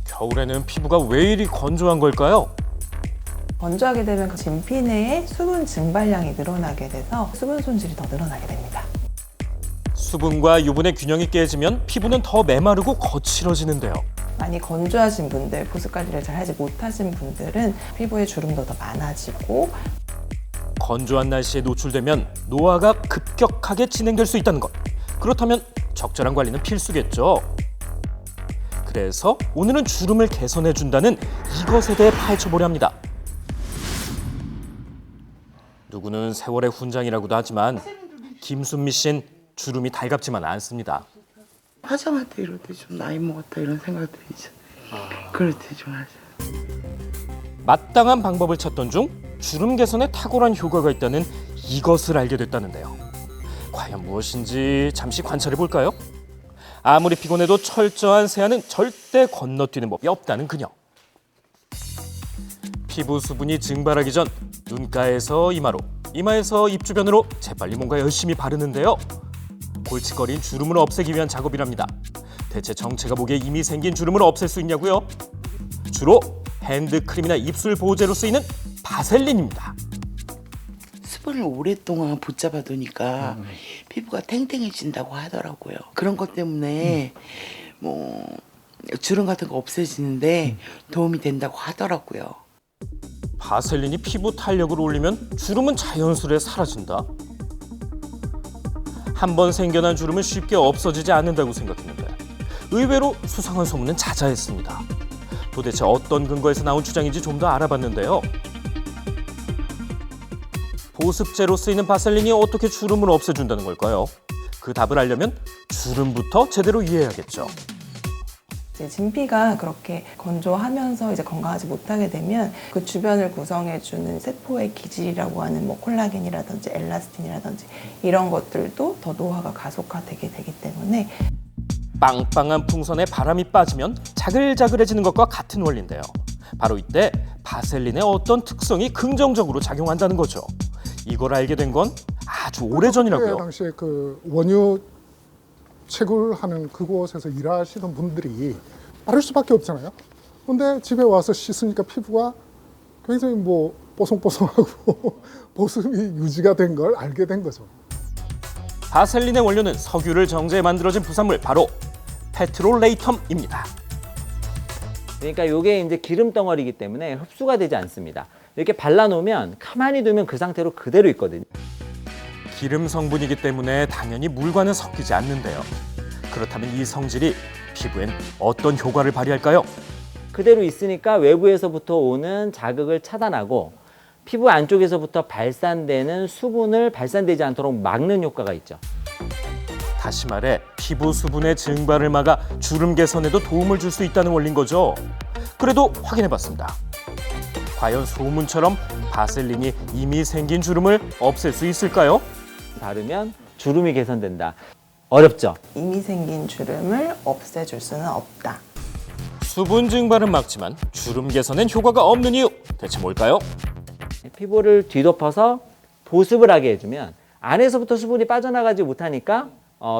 겨울에는 피부가 왜 이리 건조한 걸까요? 건조하게 되면 그 진피 내에 수분 증발량이 늘어나게 돼서 수분 손실이 더 늘어나게 됩니다. 수분과 유분의 균형이 깨지면 피부는 더 메마르고 거칠어지는데요. 많이 건조하신 분들, 보습 관리를 잘 하지 못하신 분들은 피부에 주름도 더 많아지고 건조한 날씨에 노출되면 노화가 급격하게 진행될 수 있다는 것. 그렇다면 적절한 관리는 필수겠죠. 그래서 오늘은 주름을 개선해준다는 이것에 대해 파헤쳐보려 합니다. 누구는 세월의 훈장이라고도 하지만 김순미 씨는 주름이 달갑지만 않습니다. 화장할 때 이럴 때 좀 나이 먹었다 이런 생각 들이죠. 그럴 때 좀 하죠. 마땅한 방법을 찾던 중 주름 개선에 탁월한 효과가 있다는 이것을 알게 됐다는데요. 과연 무엇인지 잠시 관찰해 볼까요? 아무리 피곤해도 철저한 세안은 절대 건너뛰는 법이 없다는 그녀. 피부 수분이 증발하기 전 눈가에서 이마로, 이마에서 입 주변으로 재빨리 뭔가 열심히 바르는데요. 골칫거린 주름을 없애기 위한 작업이랍니다. 대체 정체가 뭐기에 이미 생긴 주름을 없앨 수 있냐고요? 주로 핸드크림이나 입술 보호제로 쓰이는 바셀린입니다. 수분을 오랫동안 붙잡아 두니까 피부가 탱탱해진다고 하더라고요. 그런 것 때문에 뭐 주름 같은 거 없애지는데 도움이 된다고 하더라고요. 바셀린이 피부 탄력을 올리면 주름은 자연스레 사라진다. 한 번 생겨난 주름은 쉽게 없어지지 않는다고 생각했는데 의외로 수상한 소문은 자자했습니다. 도대체 어떤 근거에서 나온 주장인지 좀 더 알아봤는데요. 보습제로 쓰이는 바셀린이 어떻게 주름을 없애준다는 걸까요? 그 답을 알려면 주름부터 제대로 이해해야겠죠. 이제 진피가 그렇게 건조하면서 이제 건강하지 못하게 되면 그 주변을 구성해주는 세포의 기질이라고 하는 뭐 콜라겐이라든지 엘라스틴이라든지 이런 것들도 더 노화가 가속화되게 되기 때문에 빵빵한 풍선에 바람이 빠지면 자글자글해지는 것과 같은 원리인데요. 바로 이때 바셀린의 어떤 특성이 긍정적으로 작용한다는 거죠. 이걸 알게 된 건 아주 오래전이라고요. 당시에 그 원유 채굴하는 그곳에서 일하시던 분들이 바를 수밖에 없잖아요. 근데 집에 와서 씻으니까 피부가 굉장히 뭐 뽀송뽀송하고 보습이 유지가 된 걸 알게 된 거죠. 바셀린의 원료는 석유를 정제해 만들어진 부산물 바로 페트롤레이텀입니다. 그러니까 이게 이제 기름 덩어리이기 때문에 흡수가 되지 않습니다. 이렇게 발라놓으면 가만히 두면 그 상태로 그대로 있거든요. 기름 성분이기 때문에 당연히 물과는 섞이지 않는데요. 그렇다면 이 성질이 피부엔 어떤 효과를 발휘할까요? 그대로 있으니까 외부에서부터 오는 자극을 차단하고 피부 안쪽에서부터 발산되는 수분을 발산되지 않도록 막는 효과가 있죠. 다시 말해 피부 수분의 증발을 막아 주름 개선에도 도움을 줄 수 있다는 원리인 거죠. 그래도 확인해봤습니다. 과연 소문처럼 바셀린이 이미 생긴 주름을 없앨 수 있을까요? 바르면 주름이 개선된다. 어렵죠? 이미 생긴 주름을 없애줄 수는 없다. 수분 증발은 막지만 주름 개선엔 효과가 없는 이유 대체 뭘까요? 피부를 뒤덮어서 보습을 하게 해주면 안에서부터 수분이 빠져나가지 못하니까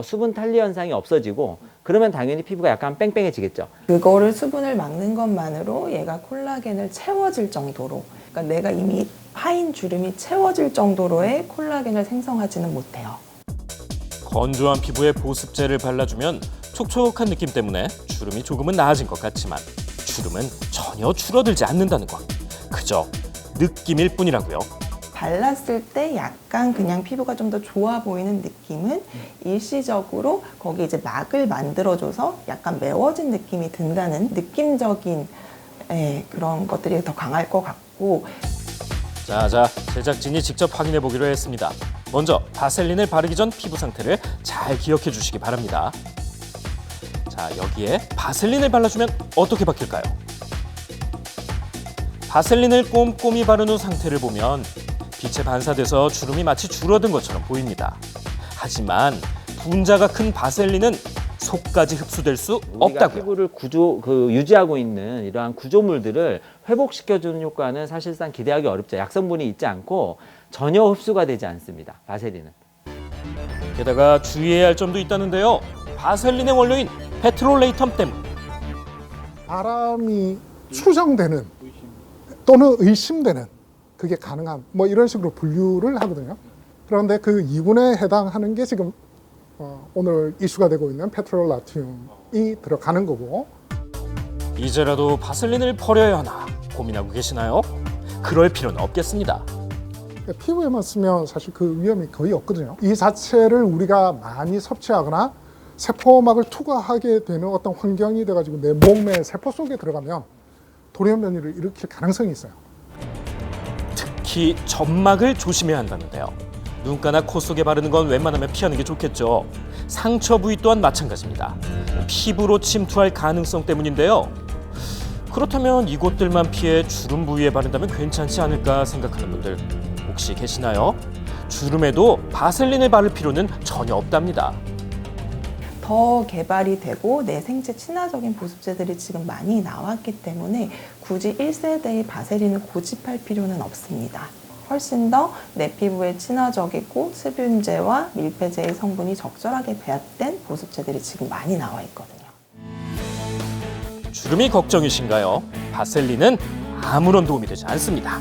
수분 탄리 현상이 없어지고 그러면 당연히 피부가 약간 뺑뺑해지겠죠. 그거를 수분을 막는 것만으로 얘가 콜라겐을 채워질 정도로, 그러니까 내가 이미 파인 주름이 채워질 정도로의 콜라겐을 생성하지는 못해요. 건조한 피부에 보습제를 발라주면 촉촉한 느낌 때문에 주름이 조금은 나아진 것 같지만 주름은 전혀 줄어들지 않는다는 것. 그저 느낌일 뿐이라고요. 발랐을 때 약간 그냥 피부가 좀 더 좋아 보이는 느낌은 일시적으로 거기 이제 막을 만들어줘서 약간 매워진 느낌이 든다는 느낌적인 그런 것들이 더 강할 것 같고. 자, 제작진이 직접 확인해 보기로 했습니다. 먼저 바셀린을 바르기 전 피부 상태를 잘 기억해 주시기 바랍니다. 자, 여기에 바셀린을 발라주면 어떻게 바뀔까요? 바셀린을 꼼꼼히 바른 후 상태를 보면 빛에 반사돼서 주름이 마치 줄어든 것처럼 보입니다. 하지만 분자가 큰 바셀린은 속까지 흡수될 수 우리가 없다고요. 피부를 유지하고 있는 이러한 구조물들을 회복시켜주는 효과는 사실상 기대하기 어렵죠. 약성분이 있지 않고 전혀 흡수가 되지 않습니다. 바셀린은. 게다가 주의해야 할 점도 있다는데요. 바셀린의 원료인 페트롤레이텀 때문. 사람이 추정되는 또는 의심되는 그게 가능한 뭐 이런 식으로 분류를 하거든요. 그런데 그 2군에 해당하는 게 지금 오늘 이슈가 되고 있는 페트롤라튬이 들어가는 거고. 이제라도 바셀린을 버려야 하나 고민하고 계시나요? 그럴 필요는 없겠습니다. 피부에만 쓰면 사실 그 위험이 거의 없거든요. 이 자체를 우리가 많이 섭취하거나 세포막을 투과하게 되는 어떤 환경이 돼가지고 내 몸의 세포 속에 들어가면 돌연 변이를 일으킬 가능성이 있어요. 특히 점막을 조심해야 한다는데요. 눈가나 코 속에 바르는 건 웬만하면 피하는 게 좋겠죠. 상처 부위 또한 마찬가지입니다. 피부로 침투할 가능성 때문인데요. 그렇다면 이곳들만 피해 주름 부위에 바른다면 괜찮지 않을까 생각하는 분들 혹시 계시나요? 주름에도 바셀린을 바를 필요는 전혀 없답니다. 더 개발이 되고 내 생체 친화적인 보습제들이 지금 많이 나왔기 때문에 굳이 1세대의 바셀린을 고집할 필요는 없습니다. 훨씬 더 내 피부에 친화적이고 수분제와 밀폐제의 성분이 적절하게 배합된 보습제들이 지금 많이 나와 있거든요. 주름이 걱정이신가요? 바셀린은 아무런 도움이 되지 않습니다.